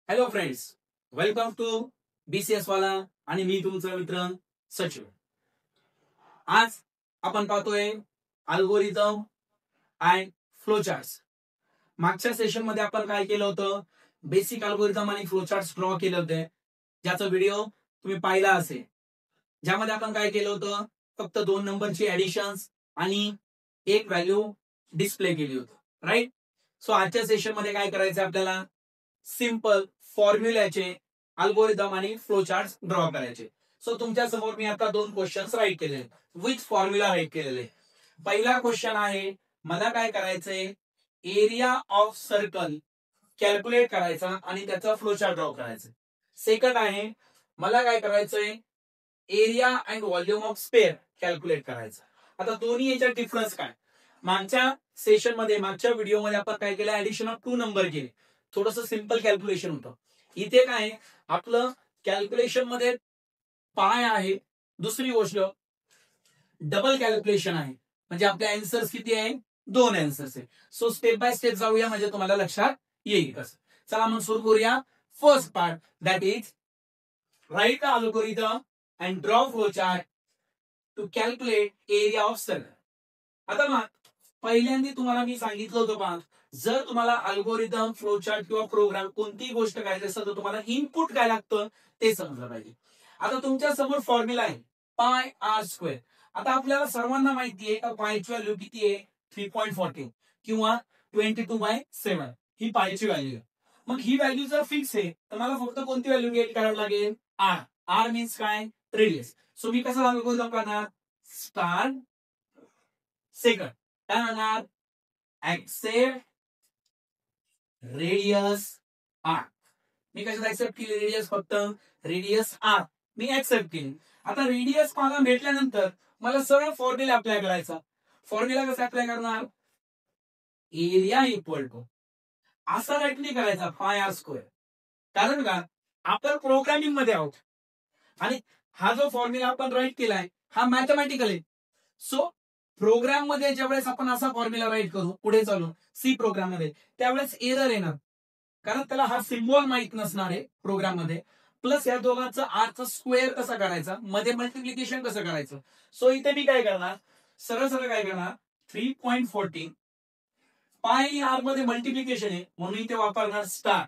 Hello friends, welcome to BCS वाला आणि मी तुमचा मित्र सचिन. आज आपण पाहतोय अल्गोरिदम अँड फ्लोचार्ट्स. मागच्या सेशन मध्ये आपण काय केलं होतं, बेसिक अल्गोरिदम आणि फ्लोचार्ट्स ड्रॉ केले होते, ज्याचा व्हिडिओ तुम्ही पाहिला असेल. ज्यामध्ये आपण काय केलं होतं, फक्त 2 नंबरची ऍडिशन्स आणि एक व्हॅल्यू डिस्प्ले केली होती, राईट. सो आजच्या सेशन मध्ये काय करायचं आपल्याला, सिंपल फॉर्म्युल्याचे अल्गोरिदम आणि फ्लोचार्ट्स ड्रॉ करायचे. सो तुमच्या समोर मी आता 2 क्वेश्चन्स राईट केले, विथ फॉर्म्युला राईट केलेले. पहिला क्वेश्चन आहे, मला काय करायचंय, एरिया ऑफ सर्कल कॅल्क्युलेट करायचा आणि त्याचा फ्लोचार्ट ड्रॉ करायचा. सेकंड आहे, मला काय करायचंय, area and volume of spare calculate करायचा. आता दोन्ही याच्यात डिफरन्स काय, मागच्या सेशन मध्ये मागच्या व्हिडिओ मध्ये आपण काय केलं, ऍडिशन ऑफ 2 नंबर केले, थोडंसं सिंपल कॅल्क्युलेशन होतं. इथे काय आपलं कॅल्क्युलेशन मध्ये पाय आहे, दुसरी गोष्ट डबल कॅल्क्युलेशन आहे, म्हणजे आपले आन्सर्स किती आहे, 2 आन्सर्स आहे. सो स्टेप बाय स्टेप जाऊया, म्हणजे तुम्हाला लक्षात येईल कसं. चला मग सुरू करूया. First part, that is write the algorithm and draw flowchart to calculate area of circle. आता मग पहिल्यांदा तुम्हाला मी सांगितलं होतं पहा, जर तुम्हाला अल्गोरिदम, फ्लोचार्ट किंवा प्रोग्राम कोणतीही गोष्ट करायची असेल तर तुम्हाला इनपुट काय लागतं ते समजलं पाहिजे. आता तुमच्या समोर फॉर्म्युला आहे पाय आर स्क्वेअर. आता आपल्याला सर्वांना माहिती आहे का पायची व्हॅल्यू किती आहे, 3.14 किंवा 22/7 ही पायची व्हॅल्यू आहे. मग ही व्हॅल्यू जर फिक्स आहे तर मला फक्त कोणती व्हॅल्यू गेट करावी लागेल, आर. आर मीन्स काय, रेडियस. सो मी कसं अल्गोरिदम करणार, स्टार सेकंड काय म्हणणार, ऍक्सेप्ट रेडियस आर. मी कशात ऍक्सेप्ट केली, रेडियस, फक्त रेडियस आर मी ऍक्सेप्ट केली. आता रेडियस मला भेटल्यानंतर मला सरळ फॉर्म्युला अप्लाय करायचा. फॉर्म्युला कसा अप्लाय करणार, एरिया इक्वल टू, असा राईट नाही करायचा पाय आर स्क्वेअर, कारण का आपण प्रोग्रामिंग मध्ये आहोत आणि हा जो फॉर्म्युला आपण राईट केलाय हा मॅथमॅटिकल आहे. सो प्रोग्राम मध्ये ज्यावेळेस आपण असा फॉर्म्युला राईट करू पुढे चालून सी प्रोग्राम मध्ये, त्यावेळेस एरर येणार, कारण त्याला हा सिम्बॉल माहित नसणार आहे प्रोग्राम मध्ये. प्लस या दोघांचं आरचा स्क्वेअर कसा करायचा, मध्ये मल्टिप्लिकेशन कसं करायचं. सो इथे मी काय करणार, सरळ सरळ काय करणार, 3.14 पाय आर मध्ये मल्टिप्लिकेशन आहे म्हणून इथे वापरणार स्टार.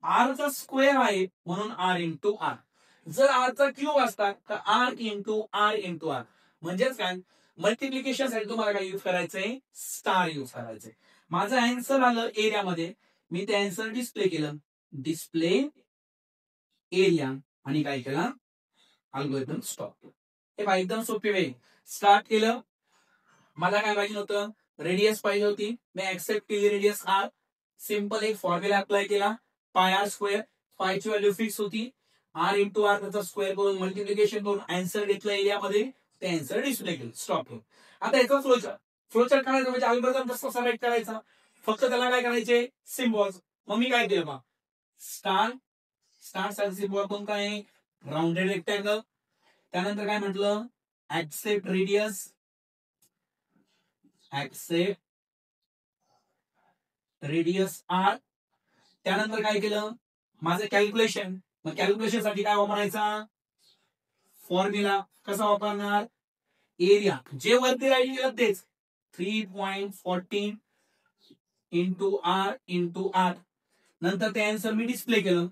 आरचा स्क्वेअर आहे म्हणून आर इंटू आर. जर आरचा क्यूब असता तर आर इंटू आर, म्हणजेच काय, मल्टिप्लिकेशन साठी तुम्हाला काय यूज करायचंय, स्टार यूज करायचंय. माझं आन्सर आलं एरियामध्ये, मी ते आन्सर डिस्प्ले केलं, डिस्प्ले एरिया, आणि काय केलं, अल्गोरिदम स्टॉप केलं. हे बघा एकदम सोपी वे. स्टार्ट केलं, मला काय पाहिजे होतं, रेडियस पाहिजे होती, मी ऍक्सेप्ट केली रेडियस आर. सिंपल एक फॉर्म्युला अप्लाय केला, पाय आर स्क्वेअर, पायची व्हॅल्यू फिक्स होती, आर इंटू आर त्याचा स्क्वेअर करून मल्टिप्लिकेशन करून आन्सर घेतलं एरियामध्ये, ते आन्सर डिस्प्ले केलं, स्टॉप केलं. आता याचा फ्लोचार्ट करायचा, म्हणजे अल्गोरिदम कसा राईट करायचा, फक्त त्याला काय करायचे, सिम्बॉल्स. मग मी काय केलं, स्टार चा सिम्बॉल कोणता आहे, राउंडेड रेक्टँगल. त्यानंतर काय म्हटलं, accept radius, accept radius R. त्यानंतर काय केलं, माझं कॅल्क्युलेशन, मग कॅल्क्युलेशन साठी काय वापरायचा, फॉर्म्युला कसा वापरणार, एरिया जे वरती राईट केलं तेच, 3.14 इंटू आर. नंतर ते आन्सर मी डिस्प्ले केलं,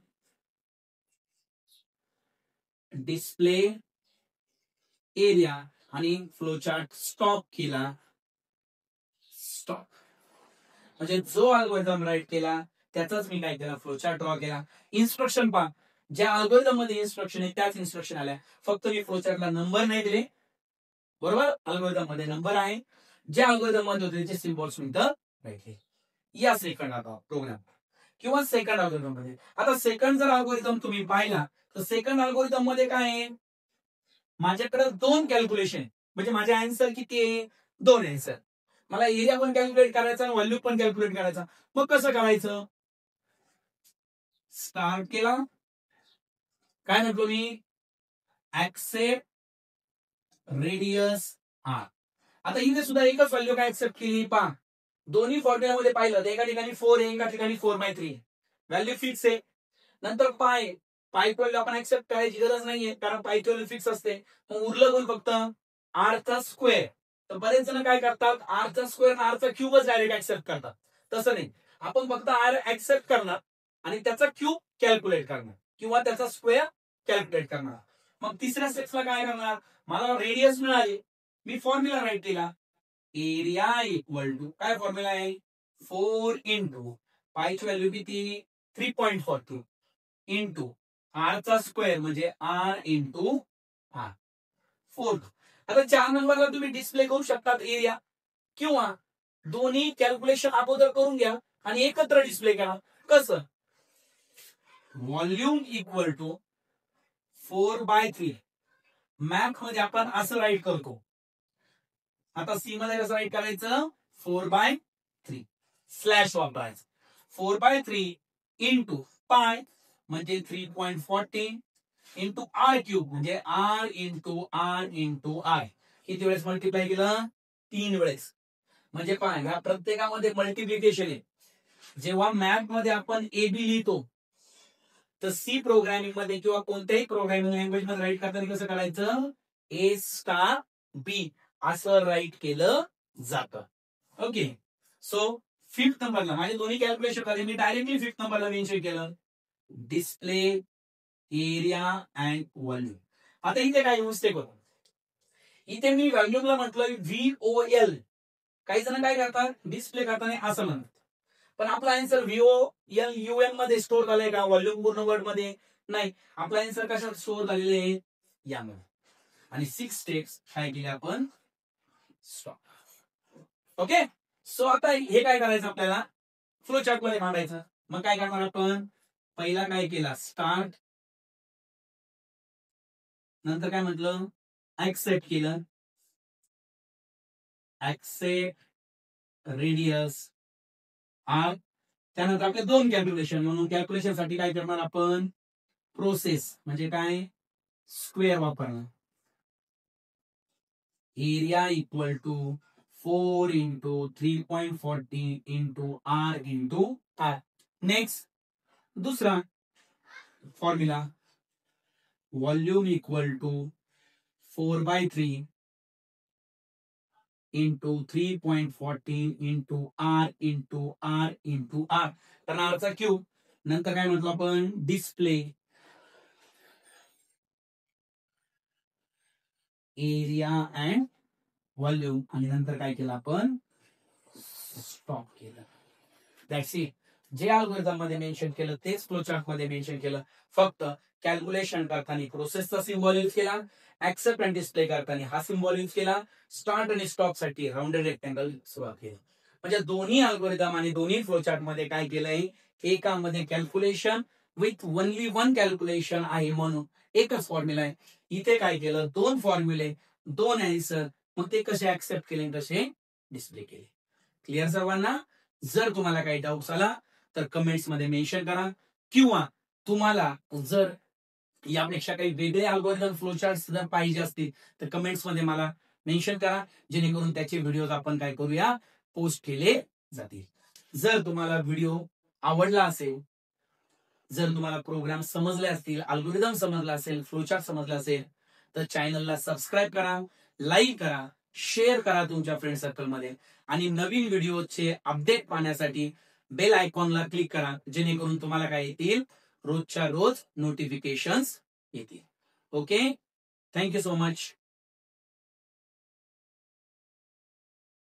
डिस्प्ले एरिया, आणि फ्लोचार्ट स्टॉप केला, स्टॉप. म्हणजे जो अल्गोरिदम राईट केला त्याचाच मी काय केला, फ्लोचार्ट ड्रॉ केला. इन्स्ट्रक्शन पहा, ज्या अल्गोरिदम मध्ये इन्स्ट्रक्शन आहे त्याच इन्स्ट्रक्शन आल्या, फक्त मी फ्लोचार्टला नंबर नाही दिले, बरोबर. अल्गोरिदम मध्ये नंबर आहे, ज्या अल्गोरिदम मध्ये होते त्याचे सिम्बॉल्स मी इथं राहिटले. या सेकंड आता प्रोग्राम किंवा सेकंड अल्गोरिदम मध्ये. आता सेकंड जर अल्गोरिदम तुम्ही पाहिला तर सेकंड अल्गोरिदम मध्ये काय आहे, माझ्याकडे 2 कॅल्क्युलेशन, म्हणजे माझे आन्सर किती आहे, 2 आन्सर. मला एरिया पण कॅल्क्युलेट करायचा आणि व्हॅल्यू पण कॅल्क्युलेट करायचा. मग कसं करायचं, स्टार्ट केला, काय म्हटलो मी, ऍक्सेप्ट रेडियस आर. आता इथे सुद्धा एकच व्हॅल्यू काय ऍक्सेप्ट केली, पहा दोन्ही फॉर्म्युला मध्ये पाहिलं तर एका ठिकाणी 4 आहे, एका ठिकाणी 4/3 व्हॅल्यू फिक्स आहे. नंतर पाय 12 आपण ऍक्सेप्ट करायची गरज नाहीये, कारण पाय 12 फिक्स असते. मग उरलं कोण फक्त आरचा स्क्वेअर. तर बरेच जण काय करतात, आरचा स्क्वेअर आणि आरचा क्यूबच डायरेक्ट ऍक्सेप्ट करतात. तसं नाही, आपण फक्त आर ऍक्सेप्ट करणार आणि त्याचा क्यूब कॅल्क्युलेट करणार किंवा त्याचा स्क्वेअर कॅल्क्युलेट करणार. मग तिसऱ्या स्टेप्सला काय करणार, मला रेडियस मिळाली, मी फॉर्म्युला राईट केला. एरिया इक्वल टू काय फॉर्म्युला आहे, 4 इंटू पायची व्हॅल्यू किती 3.42 इंटू आरचा स्क्वेअर म्हणजे आर इंटू आर 4. आता 4 नंबरला तुम्ही डिस्प्ले करू शकतात एरिया, किंवा दोन्ही कॅल्क्युलेशन अगोदर करून घ्या आणि एकत्र डिस्प्ले करा. कसं, व्हॉल्यूम इक्वल टू 4/3. मॅथ मध्ये आपण असं राईट करतो. आता सी मध्ये कसं राईट करायचं, 4/3 स्लॅश वापरायचं. 4/3 इंटू पाय म्हणजे 3.40 इंटू आर क्यूब म्हणजे आर इंटू आय. किती वेळेस मल्टिप्लाय केलं, 3 वेळेस. म्हणजे काय, ह्या प्रत्येकामध्ये मल्टिप्लिकेशन आहे. जेव्हा मॅथ मध्ये आपण एबी लिहितो, तर सी प्रोग्रामिंग मध्ये किंवा कोणत्याही प्रोग्रामिंग लँग्वेज मध्ये राईट करताना कसं करायचं, ए स्टार बी असं राईट केलं जातं. ओके. सो 5th नंबरला माझे दोन्ही कॅल्क्युलेशन झाले, मी डायरेक्टली 5th नंबरला मेन्शन केलं, डिस्प्ले एरिया अँड व्हॉल्यूम. आता इथे काय मिस्टेक होतो, इथे मी व्हॉल्यूमला म्हटलं VOL. काही जण काय करतात, डिस्प्ले करताना असं म्हणतात, पण आपला आन्सर VOLUM मध्ये स्टोअर झालाय का, व्हॉल्यूम पूर्ण वर्ड मध्ये नाही. आपला आन्सर कशात स्टोअर झालेले आहे, यामध्ये. आणि 6 स्टेप्स काय केले आपण, स्टॉप. ओके. सो आता हे काय करायचं, आपल्याला फ्लो चार्ट मध्ये मांडायचं. मग काय करणार आपण, पहिला काय केला, स्टार्ट, नंतर काय म्हटलं, ऍक्सेप्ट केलं, ऍक्सेप्ट रेडियस आर. त्यानंतर आपले 2 कॅल्क्युलेशन, म्हणून कॅल्क्युलेशन साठी काय करणार आपण, प्रोसेस म्हणजे काय, स्क्वेअर वापरणार. Area equal to 4 into 3.40 into R into R. Next दुसरा formula, volume equal to 4/3 into 3.14 into R into R. तर आरचा क्यूब. नंतर काय म्हटलं आपण, डिस्प्ले एरिया अँड व्हॉल्यूम. आणि नंतर काय केलं आपण, स्टॉप केलं. That's it. जे अल्गोरिथम मध्ये मेन्शन केलं तेच फ्लो चार्ट मध्ये मेन्शन केलं. फक्त कॅल्क्युलेशन करताना प्रोसेसचा सिम्बॉल यूज केला, ऍक्सेप्ट अँड डिस्प्ले करताना हा सिम्बॉल यूज केला, स्टार्ट आणि स्टॉप साठी राउंडेड रेक्टँगल सुरुवात केलं. म्हणजे दोन्ही अल्गोरिथम आणि दोन्ही फ्लो चार्ट मध्ये काय केलंय, एकामध्ये कॅल्क्युलेशन विथ ओनली 1 कॅल्क्युलेशन आहे म्हणून एकच फॉर्म्युला आहे. इथे काय केलं, 2 फॉर्म्युले 2 आन्सर, मग ते कसे ऍक्सेप्ट केले कसे डिस्प्ले केले. क्लिअर सर्वांना. जर तुम्हाला काही डाऊट्स आला तर कमेंट्स मध्ये मेन्शन करा, किंवा तुम्हाला जर यापेक्षा काही वेगळे अल्गोरिथम फ्लो चार्ट्स जर पाहिजे असतील तर कमेंट्स मध्ये मला मेन्शन करा, जेणेकरून त्याचे व्हिडिओ आपण काय करूया, पोस्ट केले जातील. जर तुम्हाला व्हिडिओ आवडला असेल, जर तुम्हाला प्रोग्राम समजले असतील, अल्गोरिथम समजला असेल, फ्लो चार्ट समजला असेल, तर चॅनलला सबस्क्राईब करा, लाईक करा, शेअर करा तुमच्या फ्रेंड सर्कल मध्ये, आणि नवीन व्हिडिओचे अपडेट पाहण्यासाठी बेल आयकॉनला क्लिक करा, जेणेकरून तुम्हाला काय येतील, रोजच्या रोज नोटिफिकेशन्स येतील. Okay, thank you so much.